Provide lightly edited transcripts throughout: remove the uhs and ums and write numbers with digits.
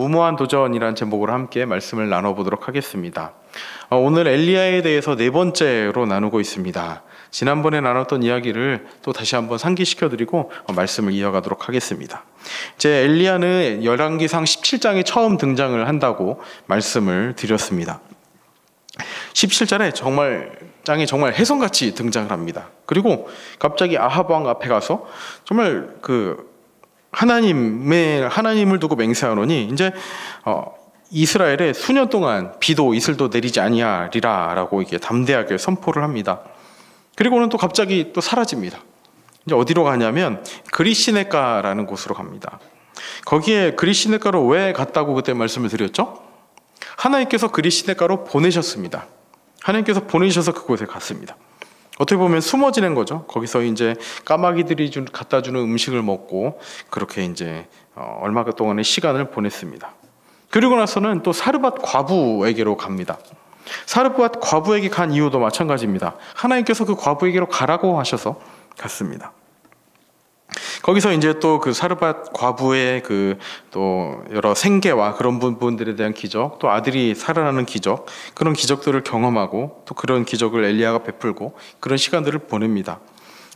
무모한 도전이라는 제목으로 함께 말씀을 나눠보도록 하겠습니다. 오늘 엘리야에 대해서 네 번째로 나누고 있습니다. 지난번에 나눴던 이야기를 또 다시 한번 상기시켜드리고 말씀을 이어가도록 하겠습니다. 이제 엘리야는 열왕기상 17장에 처음 등장을 한다고 말씀을 드렸습니다. 17장에 정말 혜성같이 등장을 합니다. 그리고 갑자기 아합 왕 앞에 가서 정말 하나님을 두고 맹세하노니 이제 이스라엘에 수년 동안 비도 이슬도 내리지 아니하리라라고 이게 담대하게 선포를 합니다. 그리고는 또 갑자기 또 사라집니다. 이제 어디로 가냐면 그리시네가라는 곳으로 갑니다. 거기에 그리시네가로 왜 갔다고 그때 말씀을 드렸죠? 하나님께서 그리시네가로 보내셨습니다. 하나님께서 보내셔서 그곳에 갔습니다. 어떻게 보면 숨어 지낸 거죠. 거기서 이제 까마귀들이 갖다 주는 음식을 먹고 그렇게 이제 얼마 동안의 시간을 보냈습니다. 그리고 나서는 또 사르밧 과부에게로 갑니다. 사르밧 과부에게 간 이유도 마찬가지입니다. 하나님께서 그 과부에게로 가라고 하셔서 갔습니다. 거기서 이제 또 그 사르밧 과부의 또 여러 생계와 그런 부분들에 대한 기적, 또 아들이 살아나는 기적, 그런 기적들을 경험하고 또 그런 기적을 엘리야가 베풀고 그런 시간들을 보냅니다.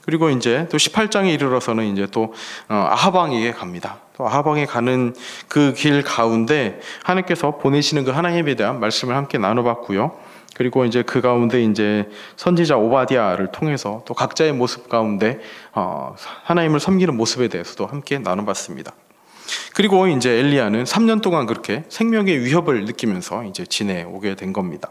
그리고 이제 또 18장에 이르러서는 이제 또 아합 왕에게 갑니다. 또 아합 왕에 가는 그 길 가운데 하나님께서 보내시는 그 하나님에 대한 말씀을 함께 나눠봤고요. 그리고 이제 그 가운데 이제 선지자 오바댜를 통해서 또 각자의 모습 가운데 하나님을 섬기는 모습에 대해서도 함께 나눠봤습니다. 그리고 이제 엘리야는 3년 동안 그렇게 생명의 위협을 느끼면서 이제 지내오게 된 겁니다.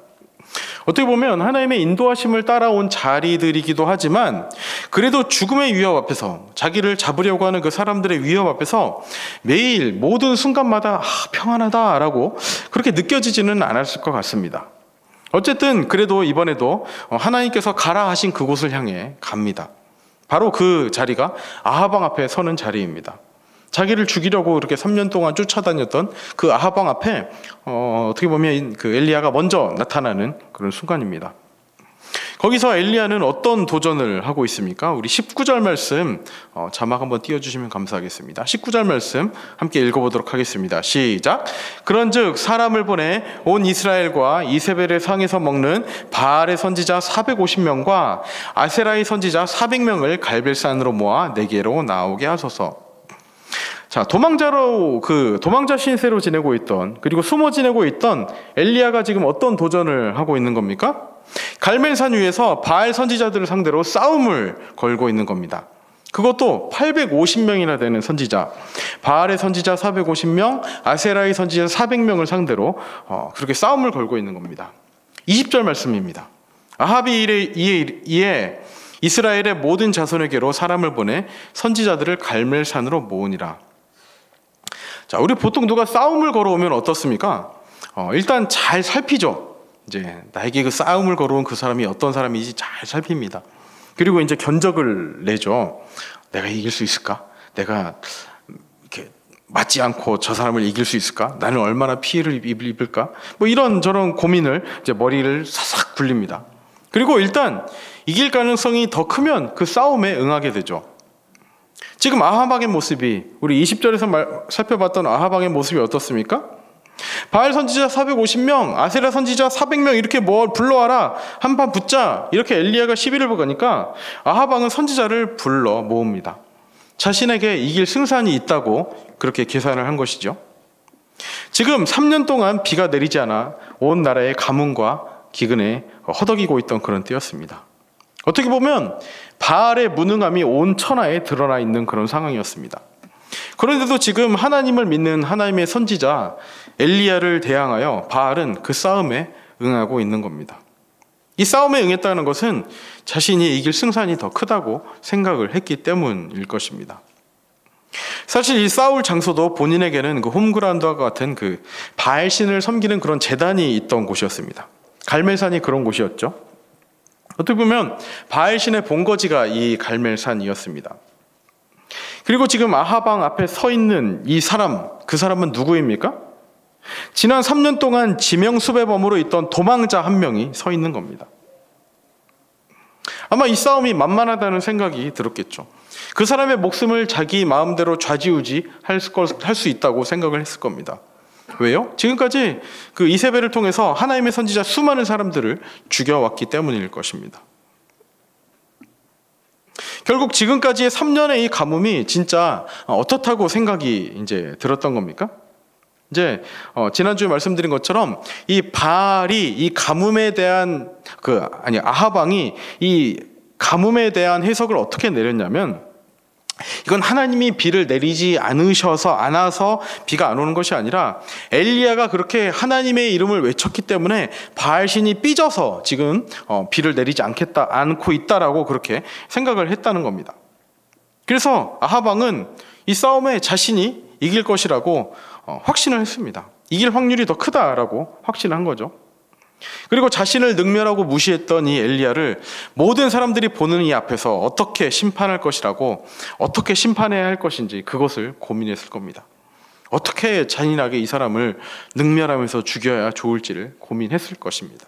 어떻게 보면 하나님의 인도하심을 따라온 자리들이기도 하지만 그래도 죽음의 위협 앞에서 자기를 잡으려고 하는 그 사람들의 위협 앞에서 매일 모든 순간마다 평안하다라고 그렇게 느껴지지는 않았을 것 같습니다. 어쨌든 그래도 이번에도 하나님께서 가라 하신 그곳을 향해 갑니다. 바로 그 자리가 아합 왕 앞에 서는 자리입니다. 자기를 죽이려고 그렇게 3년 동안 쫓아다녔던 그 아합 왕 앞에 어떻게 보면 그 엘리야가 먼저 나타나는 그런 순간입니다. 거기서 엘리야는 어떤 도전을 하고 있습니까? 우리 19절 말씀 자막 한번 띄워주시면 감사하겠습니다. 19절 말씀 함께 읽어보도록 하겠습니다. 시작. 그런즉 사람을 보내 온 이스라엘과 이세벨의 상에서 먹는 바알의 선지자 450명과 아세라의 선지자 400명을 갈멜산으로 모아 내게로 나오게 하소서. 자, 도망자 신세로 지내고 있던, 그리고 숨어 지내고 있던 엘리야가 지금 어떤 도전을 하고 있는 겁니까? 갈멜산 위에서 바알 선지자들을 상대로 싸움을 걸고 있는 겁니다. 그것도 850명이나 되는 선지자, 바알의 선지자 450명, 아세라의 선지자 400명을 상대로 그렇게 싸움을 걸고 있는 겁니다. 20절 말씀입니다. 아합이 이에 이스라엘의 모든 자손에게로 사람을 보내 선지자들을 갈멜산으로 모으니라. 자, 우리 보통 누가 싸움을 걸어오면 어떻습니까? 일단 잘 살피죠. 이제 나에게 그 싸움을 걸어온 그 사람이 어떤 사람인지 잘 살핍니다. 그리고 이제 견적을 내죠. 내가 이길 수 있을까? 내가 이렇게 맞지 않고 저 사람을 이길 수 있을까? 나는 얼마나 피해를 입을까? 뭐 이런저런 고민을 이제 머리를 사삭 굴립니다. 그리고 일단 이길 가능성이 더 크면 그 싸움에 응하게 되죠. 지금 아합 왕의 모습이 우리 20절에서 살펴봤던 아합 왕의 모습이 어떻습니까? 바알 선지자 450명, 아세라 선지자 400명 이렇게 불러와라, 한판 붙자, 이렇게 엘리야가 시비를 거니까 아합 왕은 선지자를 불러 모읍니다. 자신에게 이길 승산이 있다고 그렇게 계산을 한 것이죠. 지금 3년 동안 비가 내리지 않아 온 나라의 가뭄과 기근에 허덕이고 있던 그런 때였습니다. 어떻게 보면 바알의 무능함이 온 천하에 드러나 있는 그런 상황이었습니다. 그런데도 지금 하나님을 믿는 하나님의 선지자 엘리야를 대항하여 바알은 그 싸움에 응하고 있는 겁니다. 이 싸움에 응했다는 것은 자신이 이길 승산이 더 크다고 생각을 했기 때문일 것입니다. 사실 이 싸울 장소도 본인에게는 그 홈그라운드와 같은 그 바알신을 섬기는 그런 제단이 있던 곳이었습니다. 갈멜산이 그런 곳이었죠. 어떻게 보면 바알신의 본거지가 이 갈멜산이었습니다. 그리고 지금 아합 왕 앞에 서 있는 그 사람은 누구입니까? 지난 3년 동안 지명수배범으로 있던 도망자 한 명이 서 있는 겁니다. 아마 이 싸움이 만만하다는 생각이 들었겠죠. 그 사람의 목숨을 자기 마음대로 좌지우지 할 수 있다고 생각을 했을 겁니다. 왜요? 지금까지 그 이세벨을 통해서 하나님의 선지자 수많은 사람들을 죽여왔기 때문일 것입니다. 결국 지금까지의 3년의 이 가뭄이 진짜 어떻다고 생각이 이제 들었던 겁니까? 이제 지난주에 말씀드린 것처럼 이 바알이 이 가뭄에 대한 아합 왕이 이 가뭄에 대한 해석을 어떻게 내렸냐면, 이건 하나님이 비를 내리지 않아서 비가 안 오는 것이 아니라 엘리야가 그렇게 하나님의 이름을 외쳤기 때문에 바알신이 삐져서 지금 비를 내리지 않고 있다라고 그렇게 생각을 했다는 겁니다. 그래서 아합 왕은 이 싸움에 자신이 이길 것이라고 확신을 했습니다. 이길 확률이 더 크다라고 확신한 거죠. 그리고 자신을 능멸하고 무시했던 이 엘리야를 모든 사람들이 보는 이 앞에서 어떻게 심판할 것이라고, 어떻게 심판해야 할 것인지 그것을 고민했을 겁니다. 어떻게 잔인하게 이 사람을 능멸하면서 죽여야 좋을지를 고민했을 것입니다.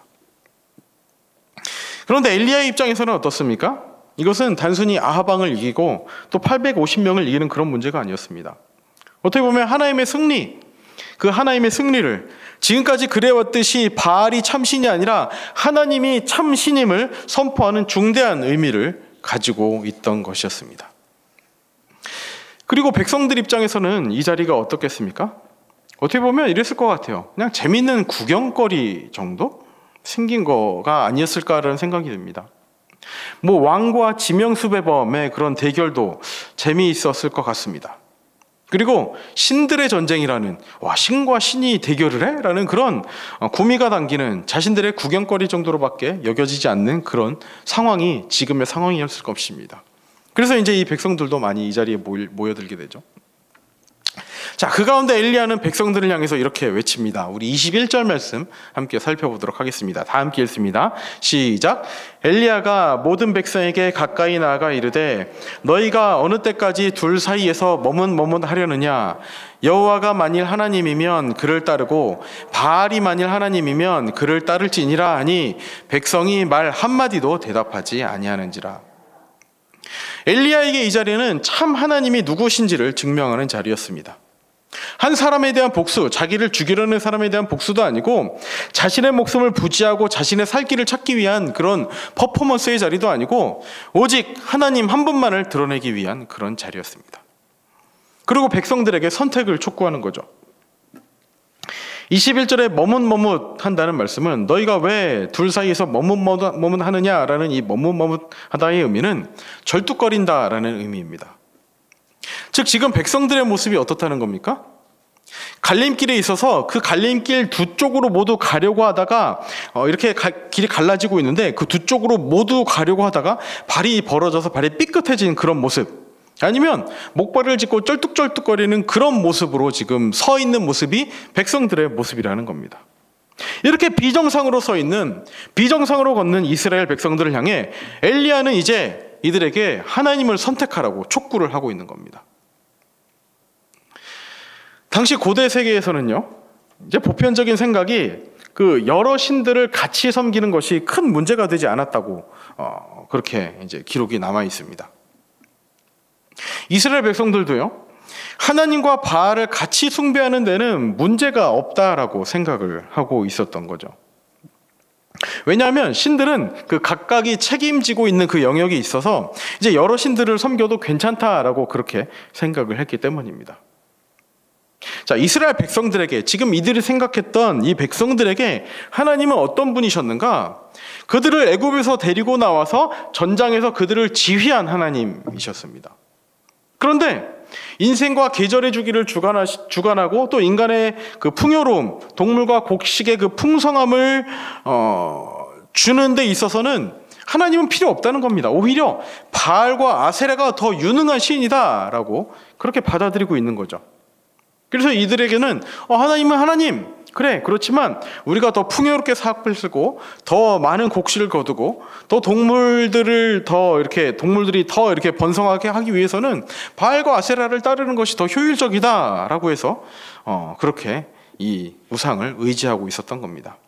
그런데 엘리야의 입장에서는 어떻습니까? 이것은 단순히 아합 왕을 이기고 또 850명을 이기는 그런 문제가 아니었습니다. 어떻게 보면 하나님의 승리, 그 하나님의 승리를 지금까지 그래왔듯이 바알이 참신이 아니라 하나님이 참신임을 선포하는 중대한 의미를 가지고 있던 것이었습니다. 그리고 백성들 입장에서는 이 자리가 어떻겠습니까? 어떻게 보면 이랬을 것 같아요. 그냥 재밌는 구경거리 정도 생긴 거가 아니었을까라는 생각이 듭니다. 뭐 왕과 지명수배범의 그런 대결도 재미있었을 것 같습니다. 그리고 신들의 전쟁이라는, 와, 신과 신이 대결을 해? 라는 그런 구미가 당기는 자신들의 구경거리 정도로밖에 여겨지지 않는 그런 상황이 지금의 상황이었을 것입니다. 그래서 이제 이 백성들도 많이 이 자리에 모여들게 되죠. 자, 그 가운데 엘리야는 백성들을 향해서 이렇게 외칩니다. 우리 21절 말씀 함께 살펴보도록 하겠습니다. 다 함께 읽습니다. 시작. 엘리야가 모든 백성에게 가까이 나아가 이르되 너희가 어느 때까지 둘 사이에서 머뭇머뭇하려느냐? 여호와가 만일 하나님이면 그를 따르고 바알이 만일 하나님이면 그를 따를지니라 하니 백성이 말 한마디도 대답하지 아니하는지라. 엘리야에게 이 자리는 참 하나님이 누구신지를 증명하는 자리였습니다. 한 사람에 대한 복수, 자기를 죽이려는 사람에 대한 복수도 아니고 자신의 목숨을 부지하고 자신의 살 길을 찾기 위한 그런 퍼포먼스의 자리도 아니고 오직 하나님 한 분만을 드러내기 위한 그런 자리였습니다. 그리고 백성들에게 선택을 촉구하는 거죠. 21절에 머뭇머뭇한다는 말씀은 너희가 왜 둘 사이에서 머뭇머뭇하느냐라는 이 머뭇머뭇하다의 의미는 절뚝거린다라는 의미입니다. 즉 지금 백성들의 모습이 어떻다는 겁니까? 갈림길에 있어서 그 갈림길 두 쪽으로 모두 가려고 하다가 이렇게 길이 갈라지고 있는데 그 두 쪽으로 모두 가려고 하다가 발이 벌어져서 발이 삐끗해진 그런 모습, 아니면 목발을 짚고 쩔뚝쩔뚝거리는 그런 모습으로 지금 서 있는 모습이 백성들의 모습이라는 겁니다. 이렇게 비정상으로 서 있는, 비정상으로 걷는 이스라엘 백성들을 향해 엘리야는 이제 이들에게 하나님을 선택하라고 촉구를 하고 있는 겁니다. 당시 고대 세계에서는요, 이제 보편적인 생각이 그 여러 신들을 같이 섬기는 것이 큰 문제가 되지 않았다고 그렇게 이제 기록이 남아 있습니다. 이스라엘 백성들도요, 하나님과 바알을 같이 숭배하는 데는 문제가 없다라고 생각을 하고 있었던 거죠. 왜냐하면 신들은 그 각각이 책임지고 있는 그 영역이 있어서 이제 여러 신들을 섬겨도 괜찮다라고 그렇게 생각을 했기 때문입니다. 자, 이스라엘 백성들에게, 지금 이들이 생각했던 이 백성들에게 하나님은 어떤 분이셨는가? 그들을 애굽에서 데리고 나와서 전장에서 그들을 지휘한 하나님이셨습니다. 그런데 인생과 계절의 주기를 주관하고 또 인간의 그 풍요로움, 동물과 곡식의 그 풍성함을 주는 데 있어서는 하나님은 필요 없다는 겁니다. 오히려 바알과 아세라가 더 유능한 신이다라고 그렇게 받아들이고 있는 거죠. 그래서 이들에게는 하나님은 하나님, 그래, 그렇지만 우리가 더 풍요롭게 사업을 쓰고 더 많은 곡식을 거두고 더 동물들이 더 이렇게 번성하게 하기 위해서는 바알과 아세라를 따르는 것이 더 효율적이다라고 해서 그렇게 이 우상을 의지하고 있었던 겁니다.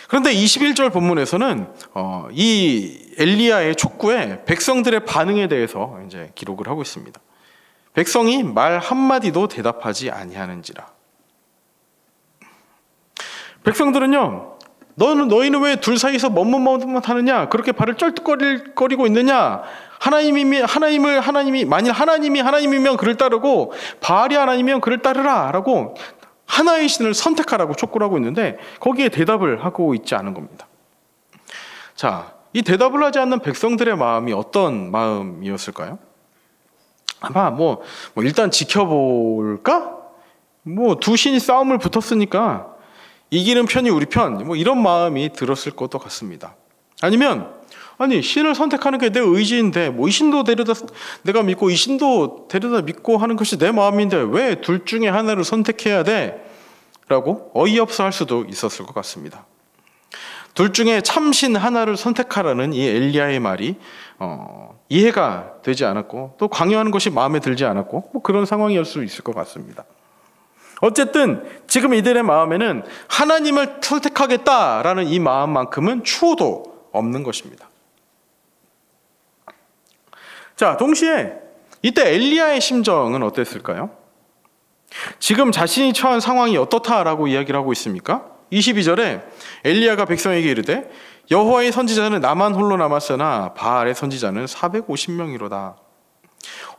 그런데 21절 본문에서는 이 엘리야의 촉구에 백성들의 반응에 대해서 이제 기록을 하고 있습니다. 백성이 말 한마디도 대답하지 아니하는지라. 백성들은요, 너희는 왜 둘 사이에서 머뭇머뭇하느냐? 그렇게 발을 쩔뚝거리고 있느냐? 만일 하나님이 하나님이면 그를 따르고 바알이 하나님이면 그를 따르라라고 하나의 신을 선택하라고 촉구를 하고 있는데 거기에 대답을 하고 있지 않은 겁니다. 자, 이 대답을 하지 않는 백성들의 마음이 어떤 마음이었을까요? 아마 일단 지켜볼까? 두 신이 싸움을 붙었으니까 이기는 편이 우리 편, 이런 마음이 들었을 것도 같습니다. 아니면 신을 선택하는 게 내 의지인데 이 신도 내가 믿고 이 신도 데려다 믿고 하는 것이 내 마음인데 왜 둘 중에 하나를 선택해야 돼? 라고 어이없어 할 수도 있었을 것 같습니다. 둘 중에 참신 하나를 선택하라는 이 엘리야의 말이 이해가 되지 않았고 또 강요하는 것이 마음에 들지 않았고 그런 상황이었을 수 있을 것 같습니다. 어쨌든 지금 이들의 마음에는 하나님을 선택하겠다라는 이 마음만큼은 추호도 없는 것입니다. 자, 동시에 이때 엘리야의 심정은 어땠을까요? 지금 자신이 처한 상황이 어떻다라고 이야기를 하고 있습니까? 22절에 엘리야가 백성에게 이르되 여호와의 선지자는 나만 홀로 남았으나 바알의 선지자는 450명이로다.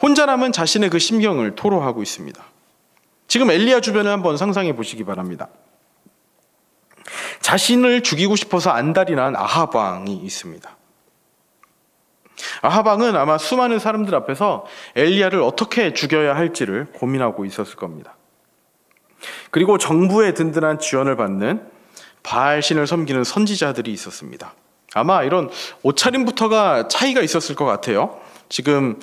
혼자 남은 자신의 그 심경을 토로하고 있습니다. 지금 엘리야 주변을 한번 상상해 보시기 바랍니다. 자신을 죽이고 싶어서 안달이 난 아합 왕이 있습니다. 아합 왕은 아마 수많은 사람들 앞에서 엘리야를 어떻게 죽여야 할지를 고민하고 있었을 겁니다. 그리고 정부의 든든한 지원을 받는 바알 신을 섬기는 선지자들이 있었습니다. 아마 이런 옷차림부터가 차이가 있었을 것 같아요. 지금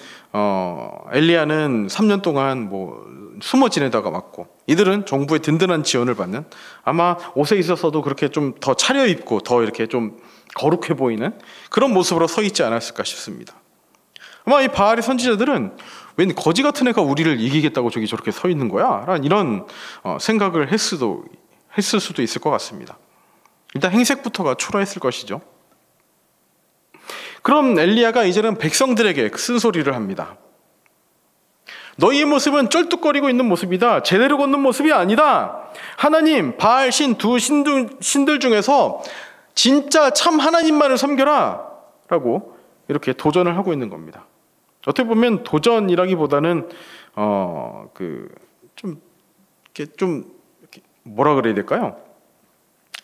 엘리야는 3년 동안 숨어 지내다가 왔고 이들은 정부의 든든한 지원을 받는 아마 옷에 있어서도 그렇게 좀 더 차려입고 더 이렇게 좀 거룩해 보이는 그런 모습으로 서 있지 않았을까 싶습니다. 아마 이 바알의 선지자들은 웬 거지 같은 애가 우리를 이기겠다고 저렇게 서 있는 거야? 라는 이런 생각을 했을 수도 있을 것 같습니다. 일단 행색부터가 초라했을 것이죠. 그럼 엘리야가 이제는 백성들에게 쓴소리를 합니다. 너희의 모습은 쩔뚝거리고 있는 모습이다. 제대로 걷는 모습이 아니다. 하나님, 바알 신 두 신들 중에서 진짜 참 하나님만을 섬겨라 라고 이렇게 도전을 하고 있는 겁니다. 어떻게 보면 도전이라기보다는 뭐라 그래야 될까요?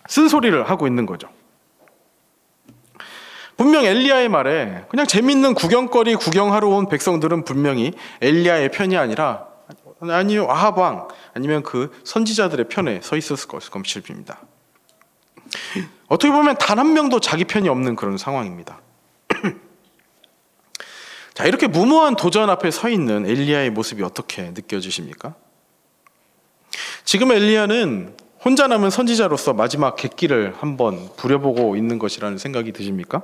쓴소리를 하고 있는 거죠. 분명 엘리야의 말에 그냥 재밌는 구경거리 구경하러 온 백성들은 분명히 엘리야의 편이 아니라 아합 왕 아니면 그 선지자들의 편에 서 있었을 것입니다. 어떻게 보면 단 한 명도 자기 편이 없는 그런 상황입니다. 자, 이렇게 무모한 도전 앞에 서 있는 엘리야의 모습이 어떻게 느껴지십니까? 지금 엘리야는 혼자 남은 선지자로서 마지막 객기를 한번 부려보고 있는 것이라는 생각이 드십니까?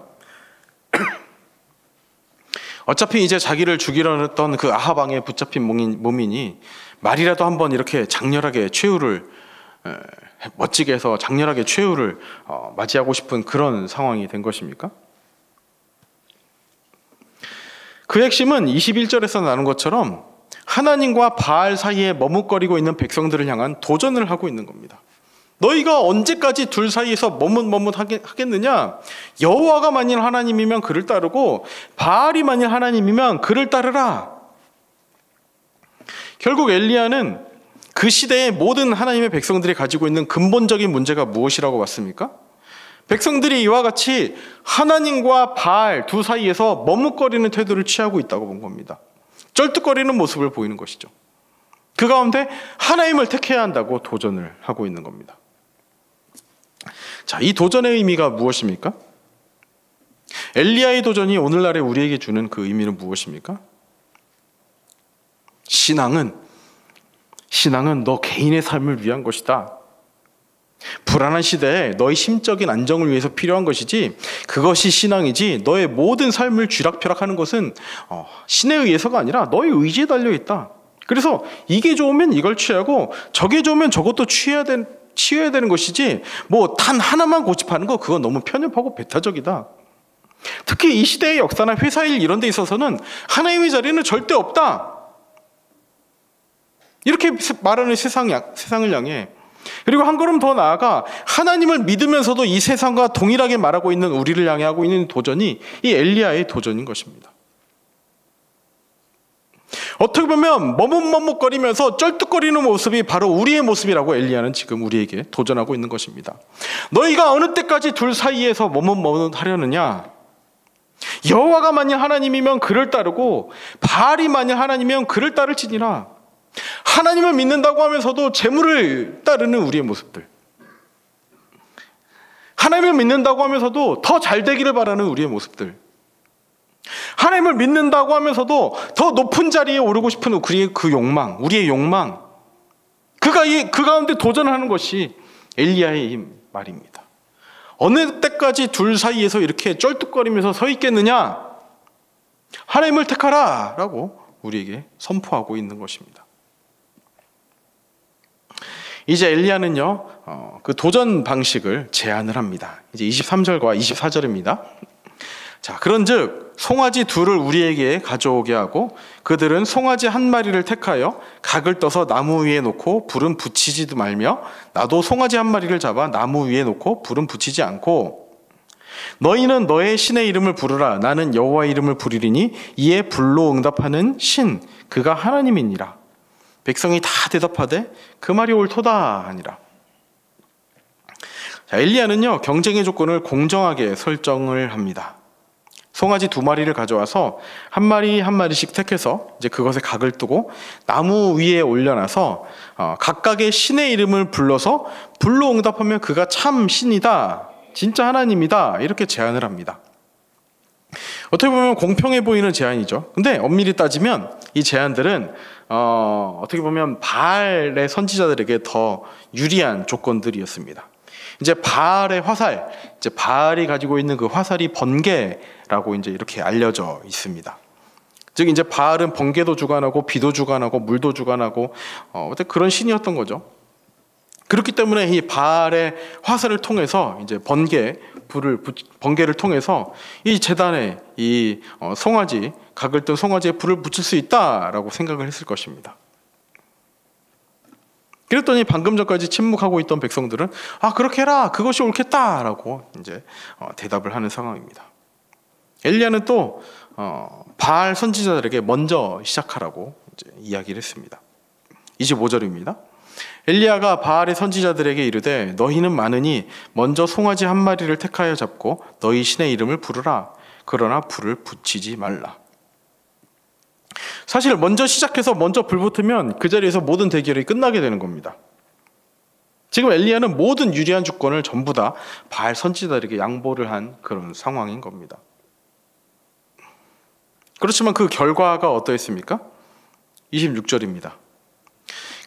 어차피 이제 자기를 죽이려 했던 그 아합 왕에 붙잡힌 모민이 말이라도 한번 이렇게 장렬하게 최후를 멋지게 해서 장렬하게 최후를 맞이하고 싶은 그런 상황이 된 것입니까? 그 핵심은 21절에서 나눈 것처럼 하나님과 바알 사이에 머뭇거리고 있는 백성들을 향한 도전을 하고 있는 겁니다. 너희가 언제까지 둘 사이에서 머뭇머뭇하겠느냐? 여호와가 만일 하나님이면 그를 따르고 바알이 만일 하나님이면 그를 따르라. 결국 엘리야는 그 시대의 모든 하나님의 백성들이 가지고 있는 근본적인 문제가 무엇이라고 봤습니까? 백성들이 이와 같이 하나님과 바알 두 사이에서 머뭇거리는 태도를 취하고 있다고 본 겁니다. 쩔뚝거리는 모습을 보이는 것이죠. 그 가운데 하나님을 택해야 한다고 도전을 하고 있는 겁니다. 자, 이 도전의 의미가 무엇입니까? 엘리야의 도전이 오늘날에 우리에게 주는 그 의미는 무엇입니까? 신앙은 너 개인의 삶을 위한 것이다. 불안한 시대에 너의 심적인 안정을 위해서 필요한 것이지 그것이 신앙이지 너의 모든 삶을 쥐락펴락하는 것은 신에 의해서가 아니라 너의 의지에 달려있다. 그래서 이게 좋으면 이걸 취하고 저게 좋으면 저것도 취해야 되는 것이지 단 하나만 고집하는 거 그건 너무 편협하고 배타적이다. 특히 이 시대의 역사나 회사 일 이런 데 있어서는 하나님의 자리는 절대 없다. 이렇게 말하는 세상을 향해 그리고 한 걸음 더 나아가 하나님을 믿으면서도 이 세상과 동일하게 말하고 있는 우리를 향해 하고 있는 도전이 이 엘리야의 도전인 것입니다. 어떻게 보면 머뭇머뭇거리면서 쩔뚝거리는 모습이 바로 우리의 모습이라고 엘리야는 지금 우리에게 도전하고 있는 것입니다. 너희가 어느 때까지 둘 사이에서 머뭇머뭇하려느냐? 여호와가 만일 하나님이면 그를 따르고 바알이 만일 하나님이면 그를 따를지니라. 하나님을 믿는다고 하면서도 재물을 따르는 우리의 모습들, 하나님을 믿는다고 하면서도 더 잘 되기를 바라는 우리의 모습들, 하나님을 믿는다고 하면서도 더 높은 자리에 오르고 싶은 우리의 그 욕망, 우리의 욕망, 그 가운데 도전하는 것이 엘리야의 이 말입니다. 어느 때까지 둘 사이에서 이렇게 쩔뚝거리면서 서 있겠느냐? 하나님을 택하라 라고 우리에게 선포하고 있는 것입니다. 이제 엘리야는요, 그 도전 방식을 제안을 합니다. 이제 23절과 24절입니다. 자, 그런즉 송아지 둘을 우리에게 가져오게 하고 그들은 송아지 한 마리를 택하여 각을 떠서 나무 위에 놓고 불은 붙이지도 말며 나도 송아지 한 마리를 잡아 나무 위에 놓고 불은 붙이지 않고 너희는 너의 신의 이름을 부르라. 나는 여호와의 이름을 부르리니 이에 불로 응답하는 신 그가 하나님이니라. 백성이 다 대답하되 그 말이 옳도다 하니라. 자, 엘리야는요, 경쟁의 조건을 공정하게 설정을 합니다. 송아지 2마리를 가져와서 한 마리 한 마리씩 택해서 이제 그것에 각을 뜨고 나무 위에 올려놔서 각각의 신의 이름을 불러서 불로 응답하면 그가 참 신이다, 진짜 하나님이다, 이렇게 제안을 합니다. 어떻게 보면 공평해 보이는 제안이죠. 근데 엄밀히 따지면 이 제안들은 어떻게 보면 바알의 선지자들에게 더 유리한 조건들이었습니다. 이제 바알의 화살, 이제 바알이 가지고 있는 그 화살이 번개라고 이제 이렇게 알려져 있습니다. 즉 이제 바알은 번개도 주관하고 비도 주관하고 물도 주관하고 어떤 그런 신이었던 거죠. 그렇기 때문에 이 바알의 화살을 통해서 이제 번개를 통해서 이 제단에 이 송아지, 각을 뜬 송아지에 불을 붙일 수 있다라고 생각을 했을 것입니다. 그랬더니 방금 전까지 침묵하고 있던 백성들은 그렇게 해라, 그것이 옳겠다라고 이제 대답을 하는 상황입니다. 엘리야는 또 바알 선지자들에게 먼저 시작하라고 이제 이야기를 했습니다. 25절입니다. 엘리야가 바알의 선지자들에게 이르되 너희는 많으니 먼저 송아지 한 마리를 택하여 잡고 너희 신의 이름을 부르라. 그러나 불을 붙이지 말라. 사실 먼저 시작해서 먼저 불 붙으면 그 자리에서 모든 대결이 끝나게 되는 겁니다. 지금 엘리야는 모든 유리한 주권을 전부 다 바알 선지자들에게 양보를 한 그런 상황인 겁니다. 그렇지만 그 결과가 어떠했습니까? 26절입니다.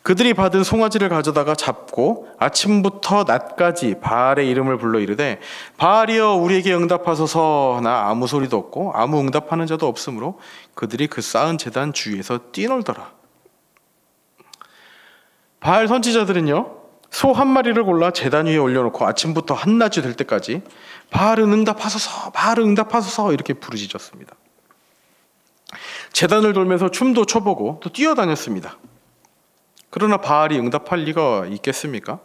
그들이 받은 송아지를 가져다가 잡고 아침부터 낮까지 바알의 이름을 불러 이르되 바알이여 우리에게 응답하소서 하나 아무 소리도 없고 아무 응답하는 자도 없으므로 그들이 그 쌓은 제단 주위에서 뛰놀더라. 바알 선지자들은요, 소 한 마리를 골라 제단 위에 올려놓고 아침부터 한낮이 될 때까지 바알은 응답하소서, 바알은 응답하소서 이렇게 부르짖었습니다. 제단을 돌면서 춤도 춰보고 또 뛰어다녔습니다. 그러나 바알이 응답할 리가 있겠습니까?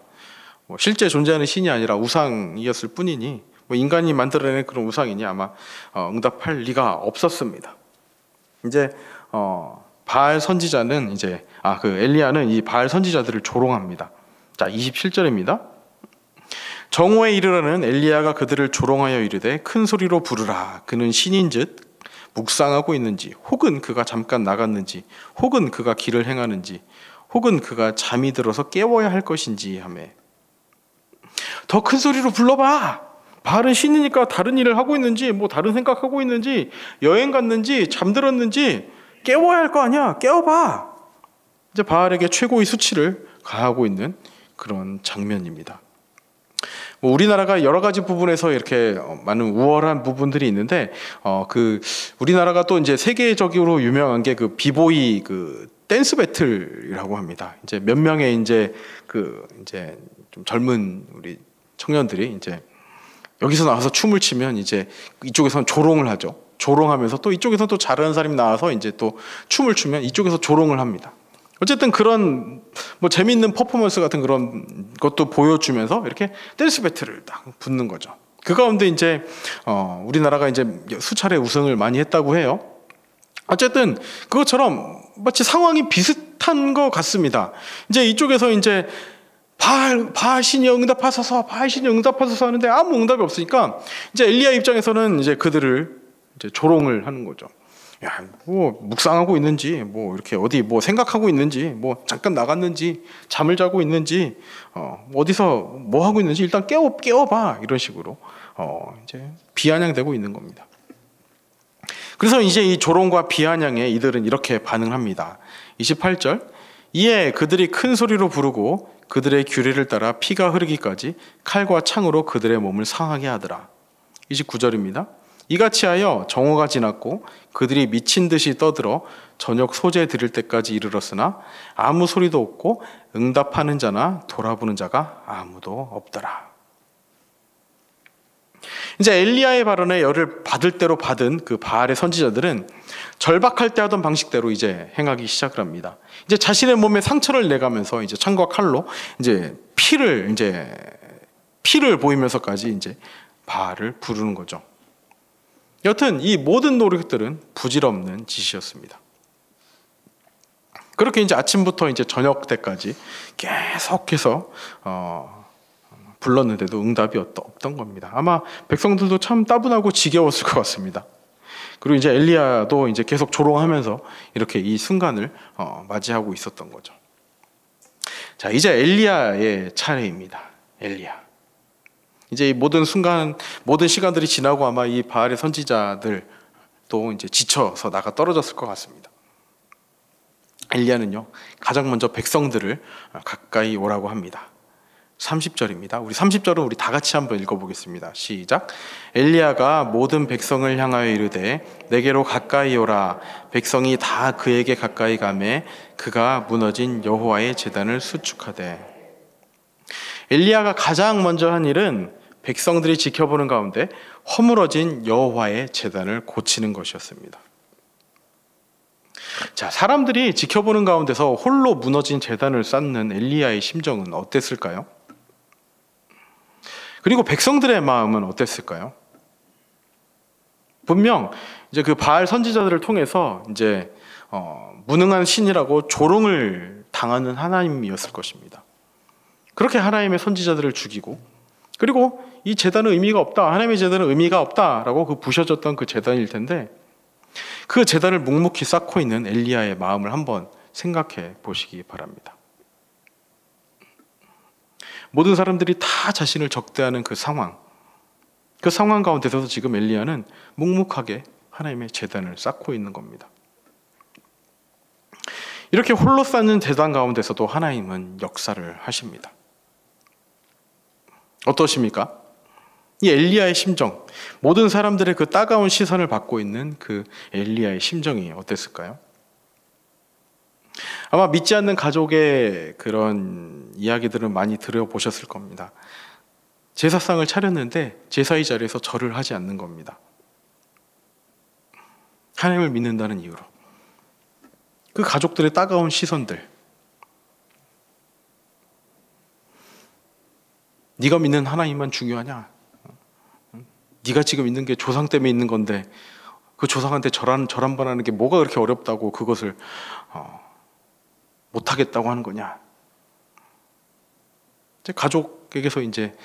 실제 존재하는 신이 아니라 우상이었을 뿐이니 인간이 만들어낸 그런 우상이니 아마 응답할 리가 없었습니다. 이제 바알 선지자는 이제 엘리야는 이 바알 선지자들을 조롱합니다. 자, 27절입니다. 정오에 이르러는 엘리야가 그들을 조롱하여 이르되 큰 소리로 부르라. 그는 신인즉 묵상하고 있는지, 혹은 그가 잠깐 나갔는지, 혹은 그가 길을 행하는지, 혹은 그가 잠이 들어서 깨워야 할 것인지 하매 더 큰 소리로 불러봐. 바알은 신이니까 다른 일을 하고 있는지 다른 생각하고 있는지 여행 갔는지 잠들었는지 깨워야 할 거 아니야. 깨워봐. 이제 바알에게 최고의 수치를 가하고 있는 그런 장면입니다. 우리나라가 여러 가지 부분에서 이렇게 많은 우월한 부분들이 있는데 우리나라가 또 이제 세계적으로 유명한 게 그 비보이 댄스 배틀이라고 합니다. 이제 몇 명의 이제 좀 젊은 우리 청년들이 이제 여기서 나와서 춤을 추면 이제 이쪽에서는 조롱을 하죠. 조롱하면서 또 이쪽에서 또 잘하는 사람이 나와서 이제 또 춤을 추면 이쪽에서 조롱을 합니다. 어쨌든 그런 뭐 재미있는 퍼포먼스 같은 그런 것도 보여주면서 이렇게 댄스 배틀을 딱 붙는 거죠. 그 가운데 이제 우리나라가 이제 수차례 우승을 많이 했다고 해요. 어쨌든 그것처럼 마치 상황이 비슷한 것 같습니다. 이제 이쪽에서 이제 바알 신이 응답하소서, 바알 신이 응답하소서 하는데 아무 응답이 없으니까 이제 엘리야 입장에서는 이제 그들을 이제 조롱을 하는 거죠. 야, 뭐 묵상하고 있는지, 뭐 이렇게 어디 뭐 생각하고 있는지, 뭐 잠깐 나갔는지, 잠을 자고 있는지, 어디서 뭐 하고 있는지 일단 깨워봐 이런 식으로 이제 비아냥대고 있는 겁니다. 그래서 이제 이 조롱과 비아냥에 이들은 이렇게 반응합니다. 28절, 이에 그들이 큰 소리로 부르고 그들의 규례를 따라 피가 흐르기까지 칼과 창으로 그들의 몸을 상하게 하더라. 29절입니다. 이같이 하여 정오가 지났고 그들이 미친 듯이 떠들어 저녁 소재 드릴 때까지 이르렀으나 아무 소리도 없고 응답하는 자나 돌아보는 자가 아무도 없더라. 이제 엘리야의 발언에 열을 받을 대로 받은 그 바알의 선지자들은 절박할 때 하던 방식대로 이제 행하기 시작을 합니다. 이제 자신의 몸에 상처를 내가면서 이제 창과 칼로 이제 피를 보이면서까지 이제 바알을 부르는 거죠. 여튼 이 모든 노력들은 부질없는 짓이었습니다. 그렇게 이제 아침부터 이제 저녁 때까지 계속해서 불렀는데도 응답이 없던 겁니다. 아마 백성들도 참 따분하고 지겨웠을 것 같습니다. 그리고 이제 엘리야도 이제 계속 조롱하면서 이렇게 이 순간을 맞이하고 있었던 거죠. 자, 이제 엘리야의 차례입니다. 엘리야. 이제 이 모든 시간들이 지나고 아마 이 바알의 선지자들도 이제 지쳐서 나가 떨어졌을 것 같습니다. 엘리야는요, 가장 먼저 백성들을 가까이 오라고 합니다. 30절입니다. 우리 30절은 우리 다 같이 한번 읽어보겠습니다. 시작. 엘리야가 모든 백성을 향하여 이르되 내게로 가까이 오라. 백성이 다 그에게 가까이 가매 그가 무너진 여호와의 제단을 수축하되. 엘리야가 가장 먼저 한 일은 백성들이 지켜보는 가운데 허물어진 여호와의 제단을 고치는 것이었습니다. 자, 사람들이 지켜보는 가운데서 홀로 무너진 제단을 쌓는 엘리야의 심정은 어땠을까요? 그리고 백성들의 마음은 어땠을까요? 분명 이제 그 바알 선지자들을 통해서 이제 무능한 신이라고 조롱을 당하는 하나님이었을 것입니다. 그렇게 하나님의 선지자들을 죽이고, 그리고 이 제단은 의미가 없다, 하나님의 제단은 의미가 없다라고 그 부셔졌던 그 제단일 텐데, 그 제단을 묵묵히 쌓고 있는 엘리야의 마음을 한번 생각해 보시기 바랍니다. 모든 사람들이 다 자신을 적대하는 그 상황 가운데서 지금 엘리야는 묵묵하게 하나님의 제단을 쌓고 있는 겁니다. 이렇게 홀로 쌓는 제단 가운데서도 하나님은 역사를 하십니다. 어떠십니까? 이 엘리야의 심정, 모든 사람들의 그 따가운 시선을 받고 있는 그 엘리야의 심정이 어땠을까요? 아마 믿지 않는 가족의 그런 이야기들은 많이 들어보셨을 겁니다. 제사상을 차렸는데 제사의 자리에서 절을 하지 않는 겁니다. 하나님을 믿는다는 이유로. 그 가족들의 따가운 시선들, 네가 믿는 하나님만 중요하냐? 네가 지금 있는 게 조상 때문에 있는 건데 그 조상한테 절 한 번 하는 게 뭐가 그렇게 어렵다고 그것을 못하겠다고 하는 거냐? 이제 가족에게서 이제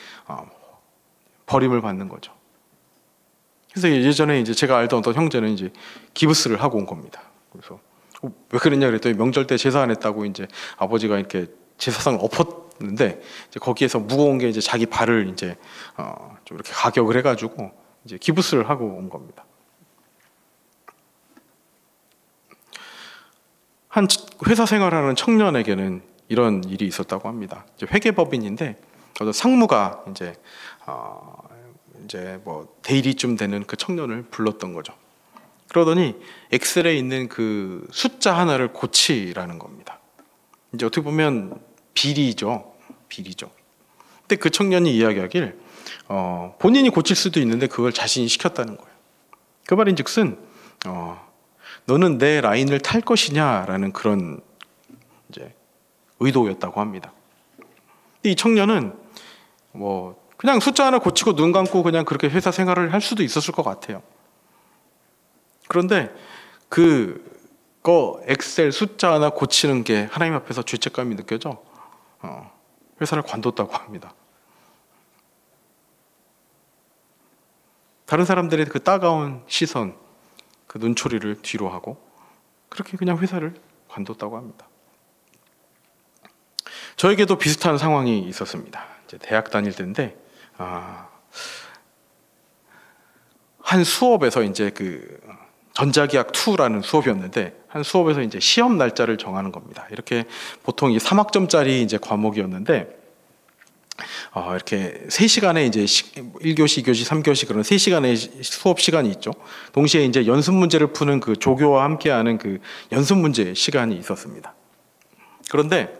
버림을 받는 거죠. 그래서 예전에 이제 제가 알던 어떤 형제는 이제 기부스를 하고 온 겁니다. 그래서 왜 그랬냐 그랬더니 명절 때 제사 안 했다고 이제 아버지가 이렇게 제사상을 엎었는데 이제 거기에서 무거운 게 이제 자기 발을 이제 좀 이렇게 가격을 해가지고 이제 기부스를 하고 온 겁니다. 한 회사 생활하는 청년에게는 이런 일이 있었다고 합니다. 이제 회계법인인데 어떤 상무가 이제 뭐 대리쯤 되는 그 청년을 불렀던 거죠. 그러더니 엑셀에 있는 그 숫자 하나를 고치라는 겁니다. 이제 어떻게 보면 비리죠. 근데 그 청년이 이야기하길 본인이 고칠 수도 있는데 그걸 자신이 시켰다는 거예요. 그 말인즉슨 너는 내 라인을 탈 것이냐라는 그런 의도였다고 합니다. 이 청년은 뭐 그냥 숫자 하나 고치고 눈 감고 그냥 그렇게 회사 생활을 할 수도 있었을 것 같아요. 그런데 그거 엑셀 숫자 하나 고치는 게 하나님 앞에서 죄책감이 느껴져 회사를 관뒀다고 합니다. 다른 사람들의 그 따가운 시선, 그 눈초리를 뒤로 하고 그렇게 그냥 회사를 관뒀다고 합니다. 저에게도 비슷한 상황이 있었습니다. 이제 대학 다닐 때인데 한 수업에서 이제 그 전자기학 2라는 수업이었는데 한 수업에서 이제 시험 날짜를 정하는 겁니다. 이렇게 보통 이 3학점짜리 이제 과목이었는데 이렇게 3시간에 이제 1교시, 2교시, 3교시 그런 3시간의 수업 시간이 있죠. 동시에 이제 연습 문제를 푸는 그 조교와 함께하는 그 연습 문제 시간이 있었습니다. 그런데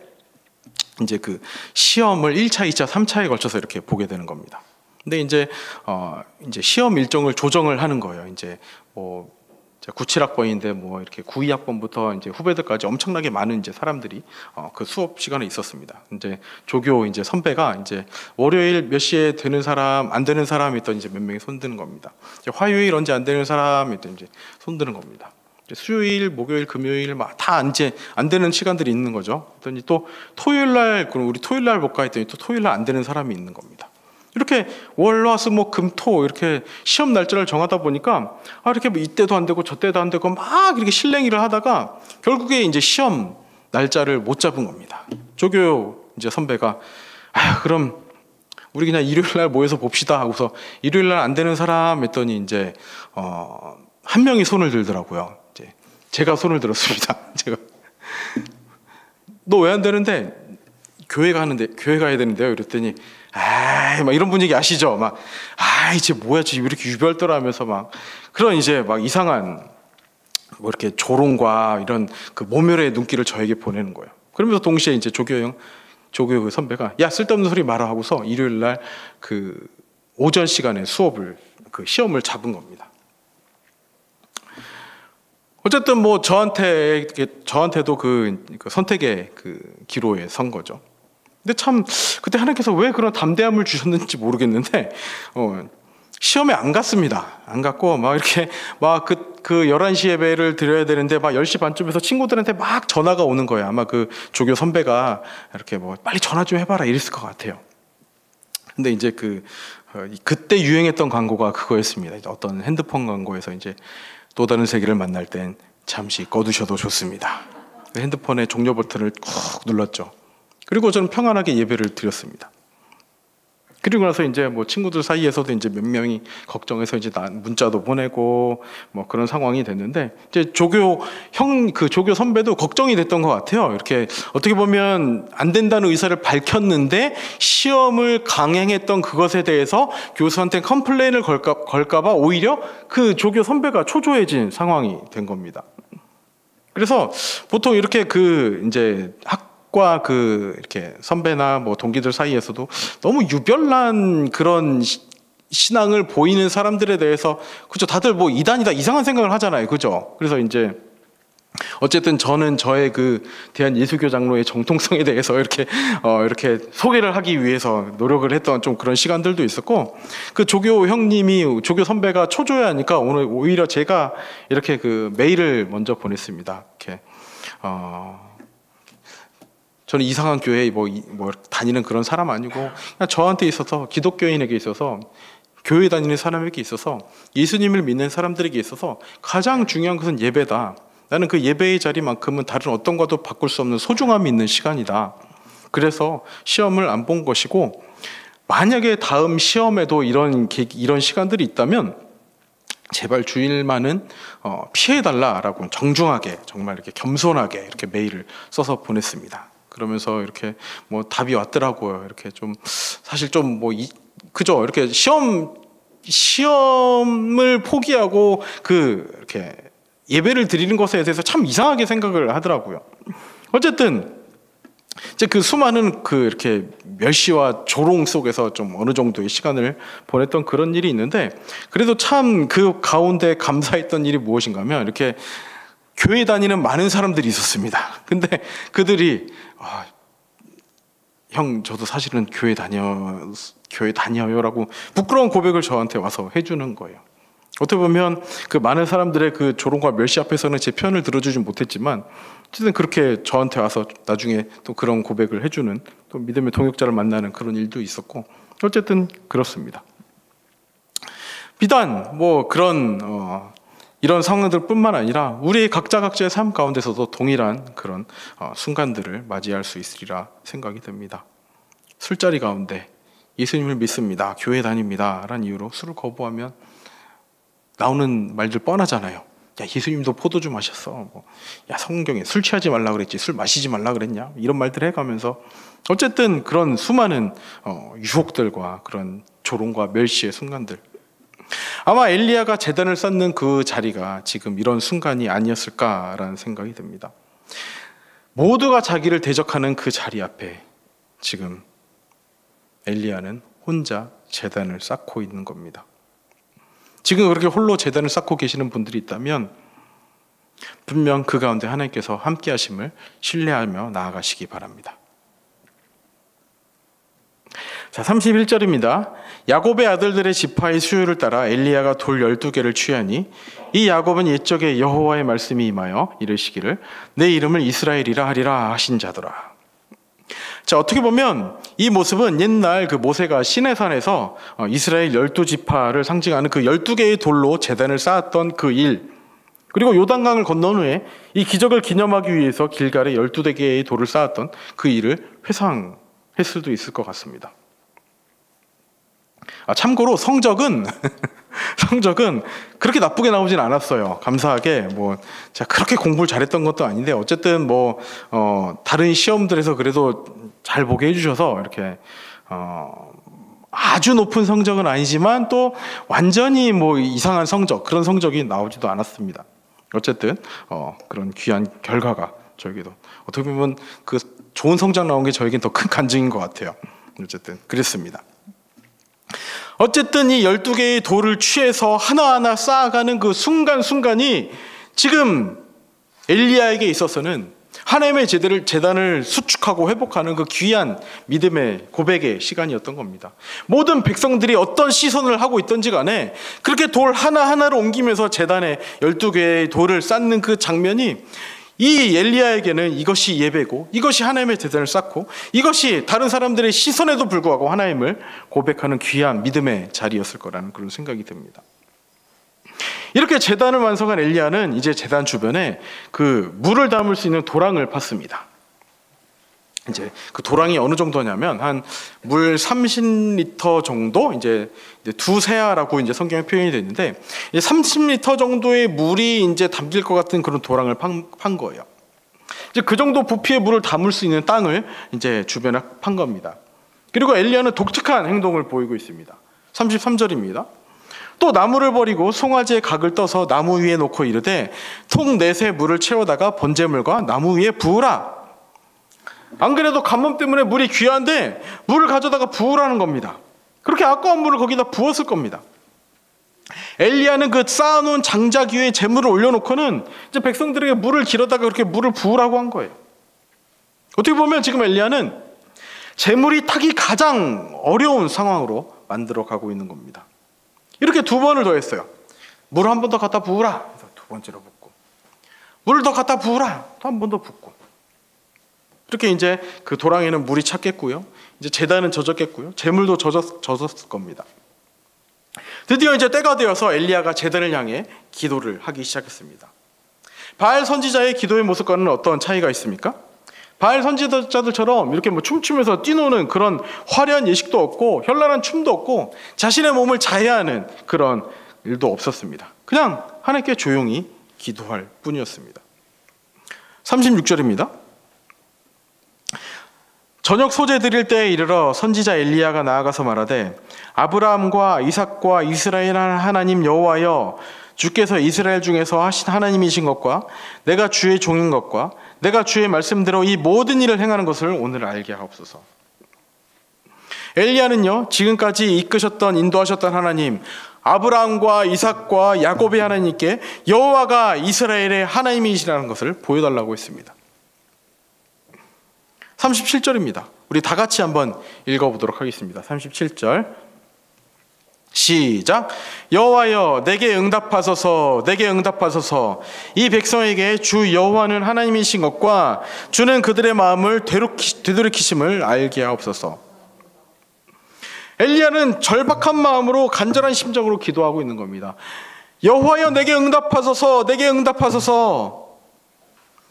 이제 그 시험을 1차, 2차, 3차에 걸쳐서 이렇게 보게 되는 겁니다. 근데 이제 시험 일정을 조정을 하는 거예요. 이제 뭐 97학번인데 뭐 이렇게 92학번부터 이제 후배들까지 엄청나게 많은 이제 사람들이 그 수업 시간에 있었습니다. 이제 조교 이제 선배가 이제 월요일 몇 시에 되는 사람, 안 되는 사람이 있던 이제 몇 명이 손드는 겁니다. 이제 화요일 언제 안 되는 사람이 있던 이제 손드는 겁니다. 이제 수요일, 목요일, 금요일 막 다 이제 안 되는 시간들이 있는 거죠. 그랬더니 또 토요일 날 그럼 우리 토요일 날 볼까 했더니 또 토요일 날 안 되는 사람이 있는 겁니다. 이렇게 월, 화, 수, 목, 금, 토 이렇게 시험 날짜를 정하다 보니까 이렇게 뭐 이때도 안 되고 저때도 안 되고 막 이렇게 실랭이를 하다가 결국에 이제 시험 날짜를 못 잡은 겁니다. 조교 이제 선배가 그럼 우리 그냥 일요일 날 모여서 봅시다 하고서 일요일 날 안 되는 사람 했더니 이제 한 명이 손을 들더라고요. 이제 제가 손을 들었습니다. 제가 너 왜 안 되는데 교회 가야 되는데요. 이랬더니 막 이런 분위기 아시죠? 막 이제 뭐야, 지금 이렇게 유별떠라면서 막 그런 이제 막 이상한 뭐 이렇게 조롱과 이런 그 모멸의 눈길을 저에게 보내는 거예요. 그러면서 동시에 이제 조교 그 선배가 야 쓸데없는 소리 마라 하고서 일요일 날 그 오전 시간에 수업을 그 시험을 잡은 겁니다. 어쨌든 뭐 저한테도 그 선택의 그 기로에 선 거죠. 근데 참 그때 하나님께서 왜 그런 담대함을 주셨는지 모르겠는데 시험에 안 갔습니다. 안 갔고 막 이렇게 막 그 11시 예배를 드려야 되는데 막 10시 반쯤에서 친구들한테 막 전화가 오는 거예요. 아마 그 조교 선배가 이렇게 뭐 빨리 전화 좀 해봐라 이랬을 것 같아요. 근데 이제 그때 유행했던 광고가 그거였습니다. 어떤 핸드폰 광고에서 이제 또 다른 세계를 만날 땐 잠시 꺼두셔도 좋습니다. 핸드폰의 종료 버튼을 꾹 눌렀죠. 그리고 저는 평안하게 예배를 드렸습니다. 그리고 나서 이제 뭐 친구들 사이에서도 이제 몇 명이 걱정해서 이제 문자도 보내고 뭐 그런 상황이 됐는데 이제 조교 선배도 걱정이 됐던 것 같아요. 이렇게 어떻게 보면 안 된다는 의사를 밝혔는데 시험을 강행했던 그것에 대해서 교수한테 컴플레인을 걸까봐 오히려 그 조교 선배가 초조해진 상황이 된 겁니다. 그래서 보통 이렇게 이제 과 이렇게 선배나 뭐 동기들 사이에서도 너무 유별난 그런 신앙을 보이는 사람들에 대해서 그죠, 다들 뭐 이단이다 이상한 생각을 하잖아요, 그죠? 그래서 이제 어쨌든 저는 저의 그 대한 예수교 장로의 정통성에 대해서 이렇게 소개를 하기 위해서 노력을 했던 좀 그런 시간들도 있었고, 그 조교 선배가 초조해하니까 오늘 오히려 제가 이렇게 그 메일을 먼저 보냈습니다. 이렇게 저는 이상한 교회에 뭐 다니는 그런 사람 아니고 그냥 저한테 있어서 기독교인에게 있어서 교회 다니는 사람에게 있어서 예수님을 믿는 사람들에게 있어서 가장 중요한 것은 예배다. 나는 그 예배의 자리만큼은 다른 어떤 것도 바꿀 수 없는 소중함이 있는 시간이다. 그래서 시험을 안 본 것이고 만약에 다음 시험에도 이런 시간들이 있다면 제발 주일만은 피해달라라고 정중하게 정말 이렇게 겸손하게 이렇게 메일을 써서 보냈습니다. 그러면서 이렇게 뭐 답이 왔더라고요. 이렇게 좀 사실 좀 뭐 그죠? 이렇게 시험을 포기하고 이렇게 예배를 드리는 것에 대해서 참 이상하게 생각을 하더라고요. 어쨌든 이제 그 수많은 이렇게 멸시와 조롱 속에서 좀 어느 정도의 시간을 보냈던 그런 일이 있는데, 그래도 참 그 가운데 감사했던 일이 무엇인가 하면 이렇게 교회 다니는 많은 사람들이 있었습니다. 근데 그들이 형 저도 사실은 교회 다녀요라고 부끄러운 고백을 저한테 와서 해주는 거예요. 어떻게 보면 그 많은 사람들의 그 조롱과 멸시 앞에서는 제 편을 들어주진 못했지만 어쨌든 그렇게 저한테 와서 나중에 또 그런 고백을 해주는, 또 믿음의 동역자를 만나는 그런 일도 있었고, 어쨌든 그렇습니다. 비단 뭐 그런 이런 상황들뿐만 아니라 우리의 각자의 삶 가운데서도 동일한 그런 순간들을 맞이할 수 있으리라 생각이 듭니다. 술자리 가운데 예수님을 믿습니다, 교회 다닙니다 라는 이유로 술을 거부하면 나오는 말들 뻔하잖아요. 야, 예수님도 포도주 마셨어. 야, 성경에 술 취하지 말라 그랬지, 술 마시지 말라 그랬냐, 이런 말들 해가면서 어쨌든 그런 수많은 유혹들과 그런 조롱과 멸시의 순간들, 아마 엘리야가 제단을 쌓는 그 자리가 지금 이런 순간이 아니었을까라는 생각이 듭니다. 모두가 자기를 대적하는 그 자리 앞에 지금 엘리야는 혼자 제단을 쌓고 있는 겁니다. 지금 그렇게 홀로 제단을 쌓고 계시는 분들이 있다면 분명 그 가운데 하나님께서 함께 하심을 신뢰하며 나아가시기 바랍니다. 자, 31절입니다. 야곱의 아들들의 지파의 수요를 따라 엘리야가 돌 12개를 취하니 이 야곱은 옛적에 여호와의 말씀이 임하여 이르시기를 내 이름을 이스라엘이라 하리라 하신 자더라. 자, 어떻게 보면 이 모습은 옛날 그 모세가 시내산에서 이스라엘 12지파를 상징하는 그 12개의 돌로 제단을 쌓았던 그 일, 그리고 요단강을 건넌 후에 이 기적을 기념하기 위해서 길갈에 12개의 돌을 쌓았던 그 일을 회상할 수도 있을 것 같습니다. 참고로 성적은 그렇게 나쁘게 나오진 않았어요. 감사하게 제가 그렇게 공부를 잘했던 것도 아닌데 어쨌든 다른 시험들에서 그래도 잘 보게 해주셔서 이렇게 아주 높은 성적은 아니지만 또 완전히 이상한 성적, 그런 성적이 나오지도 않았습니다. 어쨌든 그런 귀한 결과가 저에게도 어떻게 보면 그 좋은 성적 나온 게 저에겐 더 큰 간증인 것 같아요. 어쨌든 그랬습니다. 어쨌든 이 12개의 돌을 취해서 하나하나 쌓아가는 그 순간순간이 지금 엘리야에게 있어서는 하나님의 제단을 수축하고 회복하는 그 귀한 믿음의 고백의 시간이었던 겁니다. 모든 백성들이 어떤 시선을 하고 있던지 간에 그렇게 돌 하나하나를 옮기면서 제단에 12개의 돌을 쌓는 그 장면이 이 엘리야에게는 이것이 예배고, 이것이 하나님의 제단을 쌓고, 이것이 다른 사람들의 시선에도 불구하고 하나님을 고백하는 귀한 믿음의 자리였을 거라는 그런 생각이 듭니다. 이렇게 제단을 완성한 엘리야는 이제 제단 주변에 그 물을 담을 수 있는 도랑을 팠습니다. 이제 그 도랑이 어느 정도냐면 한 물 30리터 정도, 이제 두세아라고 이제 성경에 표현이 됐는데 30리터 정도의 물이 이제 담길 것 같은 그런 도랑을 판 거예요. 이제 그 정도 부피의 물을 담을 수 있는 땅을 이제 주변에 판 겁니다. 그리고 엘리야는 독특한 행동을 보이고 있습니다. 33절입니다. 또 나무를 버리고 송아지의 각을 떠서 나무 위에 놓고 이르되 통 넷에 물을 채워다가 번제물과 나무 위에 부으라. 안 그래도 간몸 때문에 물이 귀한데 물을 가져다가 부으라는 겁니다. 그렇게 아까운 물을 거기다 부었을 겁니다. 엘리야는 그 쌓아놓은 장작 위에 제물을 올려놓고는 이제 백성들에게 물을 길어다가 그렇게 물을 부으라고 한 거예요. 어떻게 보면 지금 엘리야는 제물이 타기 가장 어려운 상황으로 만들어가고 있는 겁니다. 이렇게 2번을 더 했어요. 물을 한 번 더 갖다 부으라. 그래서 2번째로 붓고, 물을 더 갖다 부으라. 또 한 번 더 붓고. 이렇게 이제 그 도랑에는 물이 찼겠고요. 이제 제단은 젖었겠고요. 제물도 젖었을 겁니다. 드디어 이제 때가 되어서 엘리야가 제단을 향해 기도를 하기 시작했습니다. 바알 선지자의 기도의 모습과는 어떤 차이가 있습니까? 바알 선지자들처럼 이렇게 춤추면서 뛰노는 그런 화려한 예식도 없고 현란한 춤도 없고 자신의 몸을 자해하는 그런 일도 없었습니다. 그냥 하나님께 조용히 기도할 뿐이었습니다. 36절입니다. 저녁 소재 드릴 때에 이르러 선지자 엘리야가 나아가서 말하되 아브라함과 이삭과 이스라엘 하나님 여호와여, 주께서 이스라엘 중에서 하신 하나님이신 것과 내가 주의 종인 것과 내가 주의 말씀대로 이 모든 일을 행하는 것을 오늘 알게 하옵소서. 엘리야는요, 지금까지 이끄셨던 인도하셨던 하나님, 아브라함과 이삭과 야곱의 하나님께 여호와가 이스라엘의 하나님이시라는 것을 보여달라고 했습니다. 37절입니다. 우리 다 같이 한번 읽어보도록 하겠습니다. 37절 시작. 여호와여 내게 응답하소서, 내게 응답하소서. 이 백성에게 주 여호와는 하나님이신 것과 주는 그들의 마음을 되돌이키심을 알게 하옵소서. 엘리야는 절박한 마음으로 간절한 심정으로 기도하고 있는 겁니다. 여호와여 내게 응답하소서, 내게 응답하소서.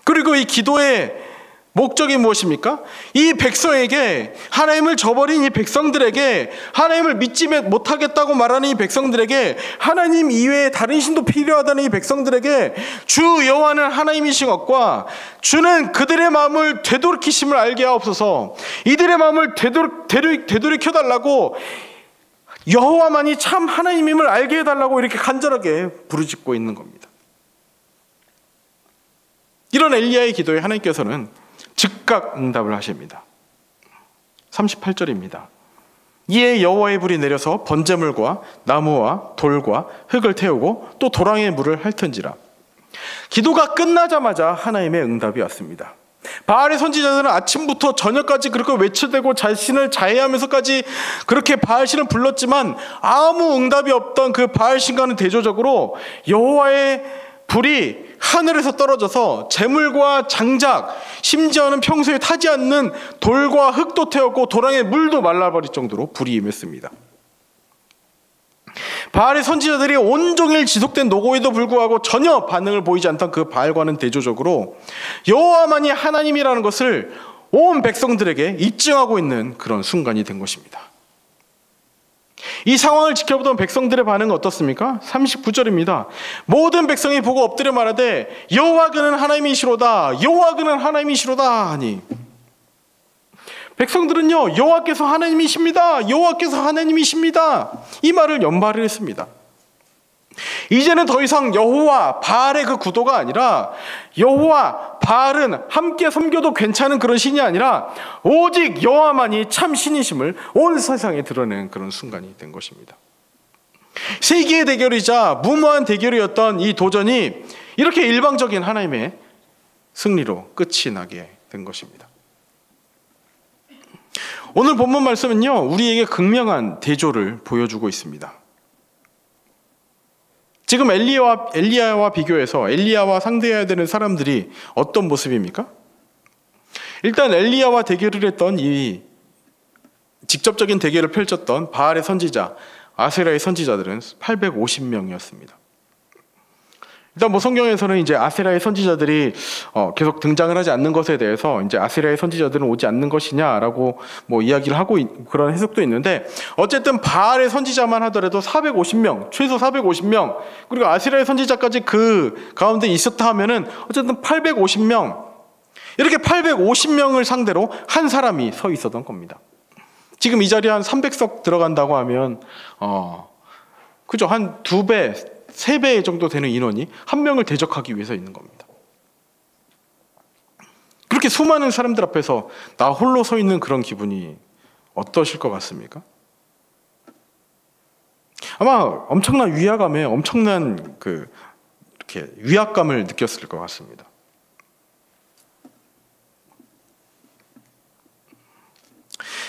그리고 이 기도의 목적이 무엇입니까? 이 백성에게, 하나님을 저버린 이 백성들에게, 하나님을 믿지 못하겠다고 말하는 이 백성들에게, 하나님 이외에 다른 신도 필요하다는 이 백성들에게 주 여호와는 하나님이신 것과 주는 그들의 마음을 되돌이키심을 알게 하옵소서. 이들의 마음을 되돌이켜 달라고, 여호와만이 참 하나님임을 알게 해달라고 이렇게 간절하게 부르짖고 있는 겁니다. 이런 엘리야의 기도에 하나님께서는 즉각 응답을 하십니다. 38절입니다. 이에 여호와의 불이 내려서 번제물과 나무와 돌과 흙을 태우고 또 도랑의 물을 핥은지라. 기도가 끝나자마자 하나님의 응답이 왔습니다. 바알의 선지자들은 아침부터 저녁까지 그렇게 외쳐대고 자신을 자해하면서까지 그렇게 바알신을 불렀지만 아무 응답이 없던 그 바알신과는 대조적으로 여호와의 불이 하늘에서 떨어져서 재물과 장작, 심지어는 평소에 타지 않는 돌과 흙도 태웠고 도랑의 물도 말라버릴 정도로 불이 임했습니다. 바알의 선지자들이 온종일 지속된 노고에도 불구하고 전혀 반응을 보이지 않던 그 바알과는 대조적으로 여호와만이 하나님이라는 것을 온 백성들에게 입증하고 있는 그런 순간이 된 것입니다. 이 상황을 지켜보던 백성들의 반응은 어떻습니까? 39절입니다. 모든 백성이 보고 엎드려 말하되 여호와 그는 하나님이시로다, 여호와 그는 하나님이시로다 하니, 백성들은요 여호와께서 하나님이십니다, 여호와께서 하나님이십니다 이 말을 연발을 했습니다. 이제는 더 이상 여호와 바알의 그 구도가 아니라, 여호와 바알은 함께 섬겨도 괜찮은 그런 신이 아니라 오직 여호와만이 참 신이심을 온 세상에 드러낸 그런 순간이 된 것입니다. 세기의 대결이자 무모한 대결이었던 이 도전이 이렇게 일방적인 하나님의 승리로 끝이 나게 된 것입니다. 오늘 본문 말씀은요 우리에게 극명한 대조를 보여주고 있습니다. 지금 엘리야와 비교해서 엘리야와 상대해야 되는 사람들이 어떤 모습입니까? 일단 엘리야와 대결을 했던 이 직접적인 대결을 펼쳤던 바알의 선지자, 아세라의 선지자들은 850명이었습니다. 일단 성경에서는 이제 아세라의 선지자들이 계속 등장을 하지 않는 것에 대해서 이제 아세라의 선지자들은 오지 않는 것이냐라고 이야기를 하고 그런 해석도 있는데, 어쨌든 바알의 선지자만 하더라도 450명, 최소 450명, 그리고 아세라의 선지자까지 그 가운데 있었다 하면은 어쨌든 850명, 이렇게 850명을 상대로 한 사람이 서 있었던 겁니다. 지금 이 자리에 한 300석 들어간다고 하면 그죠, 한 2배, 3배 정도 되는 인원이 한 명을 대적하기 위해서 있는 겁니다. 그렇게 수많은 사람들 앞에서 나 홀로 서 있는 그런 기분이 어떠실 것 같습니까? 아마 엄청난 위화감에 엄청난 이렇게 위압감을 느꼈을 것 같습니다.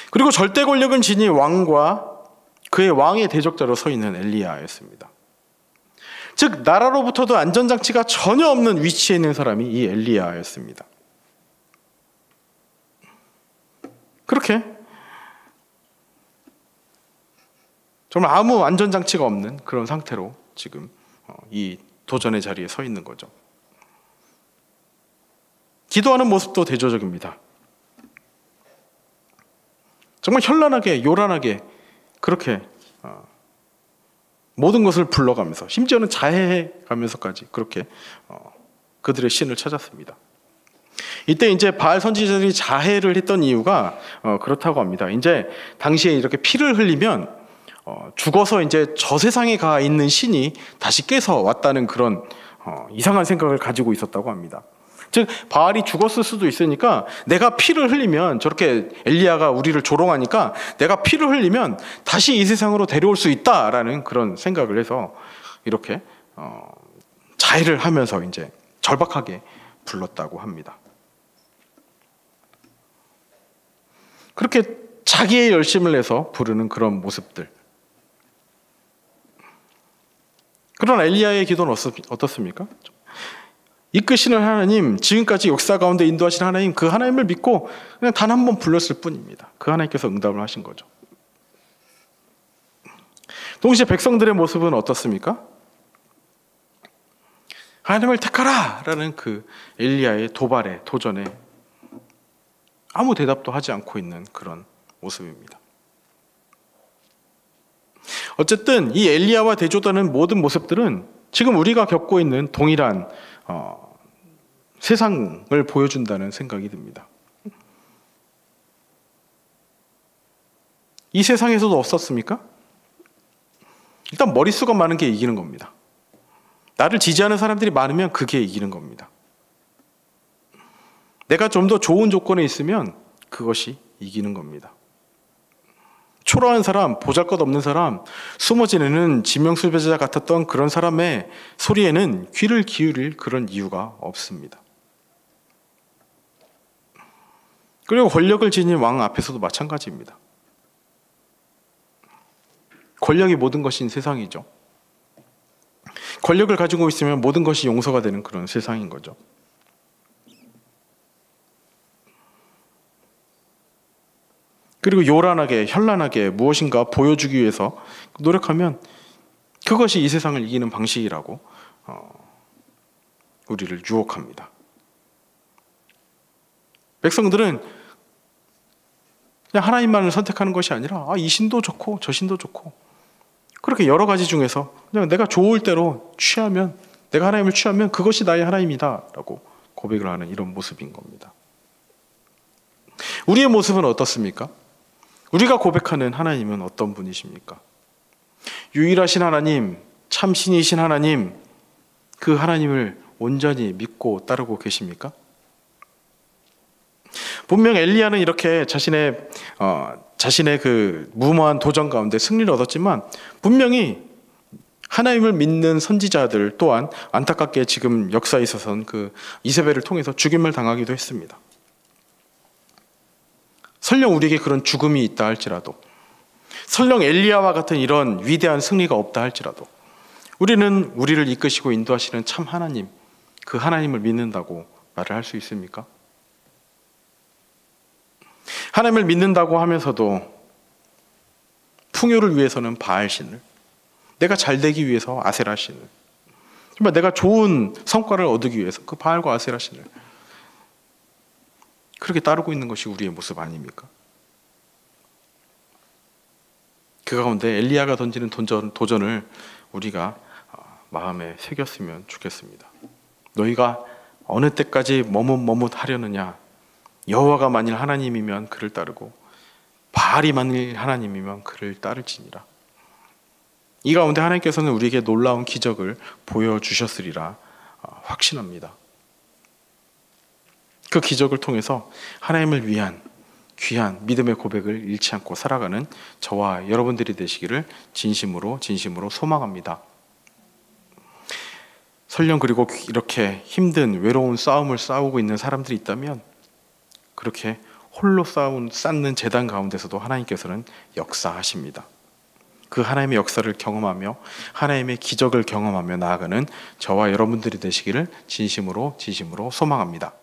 그리고 절대 권력은 지닌 왕과 그의 왕의 대적자로 서 있는 엘리야였습니다. 즉 나라로부터도 안전장치가 전혀 없는 위치에 있는 사람이 이 엘리야였습니다. 그렇게 정말 아무 안전장치가 없는 그런 상태로 지금 이 도전의 자리에 서 있는 거죠. 기도하는 모습도 대조적입니다. 정말 현란하게, 요란하게 그렇게 모든 것을 불러가면서, 심지어는 자해해가면서까지 그렇게 그들의 신을 찾았습니다. 이때 이제 바알 선지자들이 자해를 했던 이유가 그렇다고 합니다. 이제 당시에 이렇게 피를 흘리면 죽어서 이제 저 세상에 가 있는 신이 다시 깨서 왔다는 그런 이상한 생각을 가지고 있었다고 합니다. 즉 바알이 죽었을 수도 있으니까 내가 피를 흘리면, 저렇게 엘리야가 우리를 조롱하니까 내가 피를 흘리면 다시 이 세상으로 데려올 수 있다라는 그런 생각을 해서 이렇게 자해를 하면서 이제 절박하게 불렀다고 합니다. 그렇게 자기의 열심을 내서 부르는 그런 모습들. 그러나 엘리야의 기도는 어떻습니까? 이끄시는 하나님, 지금까지 역사 가운데 인도하신 하나님, 그 하나님을 믿고 그냥 단 한 번 불렀을 뿐입니다. 그 하나님께서 응답을 하신 거죠. 동시에 백성들의 모습은 어떻습니까? 하나님을 택하라! 라는 그 엘리야의 도발에, 도전에 아무 대답도 하지 않고 있는 그런 모습입니다. 어쨌든 이 엘리야와 대조되는 모든 모습들은 지금 우리가 겪고 있는 동일한 세상을 보여준다는 생각이 듭니다. 이 세상에서도 없었습니까? 일단 머릿수가 많은 게 이기는 겁니다. 나를 지지하는 사람들이 많으면 그게 이기는 겁니다. 내가 좀 더 좋은 조건에 있으면 그것이 이기는 겁니다. 초라한 사람, 보잘것없는 사람, 숨어 지내는 지명수배자 같았던 그런 사람의 소리에는 귀를 기울일 그런 이유가 없습니다. 그리고 권력을 지닌 왕 앞에서도 마찬가지입니다. 권력이 모든 것인 세상이죠. 권력을 가지고 있으면 모든 것이 용서가 되는 그런 세상인 거죠. 그리고 요란하게, 현란하게 무엇인가 보여주기 위해서 노력하면 그것이 이 세상을 이기는 방식이라고 우리를 유혹합니다. 백성들은 그냥 하나님만을 선택하는 것이 아니라 이 신도 좋고 저 신도 좋고 그렇게 여러 가지 중에서 그냥 내가 좋을 대로 취하면, 내가 하나님을 취하면 그것이 나의 하나님이다 라고 고백을 하는 이런 모습인 겁니다. 우리의 모습은 어떻습니까? 우리가 고백하는 하나님은 어떤 분이십니까? 유일하신 하나님, 참신이신 하나님, 그 하나님을 온전히 믿고 따르고 계십니까? 분명 엘리야는 이렇게 자신의 그 무모한 도전 가운데 승리를 얻었지만 분명히 하나님을 믿는 선지자들 또한 안타깝게 지금 역사에 있어서는 그 이세벨을 통해서 죽임을 당하기도 했습니다. 설령 우리에게 그런 죽음이 있다 할지라도, 설령 엘리야와 같은 이런 위대한 승리가 없다 할지라도 우리는 우리를 이끄시고 인도하시는 참 하나님, 그 하나님을 믿는다고 말을 할 수 있습니까? 하나님을 믿는다고 하면서도 풍요를 위해서는 바알신을, 내가 잘되기 위해서 아세라신을, 정말 내가 좋은 성과를 얻기 위해서 그 바알과 아세라신을 그렇게 따르고 있는 것이 우리의 모습 아닙니까? 그 가운데 엘리야가 던지는 도전을 우리가 마음에 새겼으면 좋겠습니다. 너희가 어느 때까지 머뭇머뭇하려느냐? 여호와가 만일 하나님이면 그를 따르고 바알이 만일 하나님이면 그를 따를지니라. 이 가운데 하나님께서는 우리에게 놀라운 기적을 보여주셨으리라 확신합니다. 그 기적을 통해서 하나님을 위한 귀한 믿음의 고백을 잃지 않고 살아가는 저와 여러분들이 되시기를 진심으로 소망합니다. 설령 그리고 이렇게 힘든 외로운 싸움을 싸우고 있는 사람들이 있다면 그렇게 홀로 쌓는 제단 가운데서도 하나님께서는 역사하십니다. 그 하나님의 역사를 경험하며 하나님의 기적을 경험하며 나아가는 저와 여러분들이 되시기를 진심으로 소망합니다.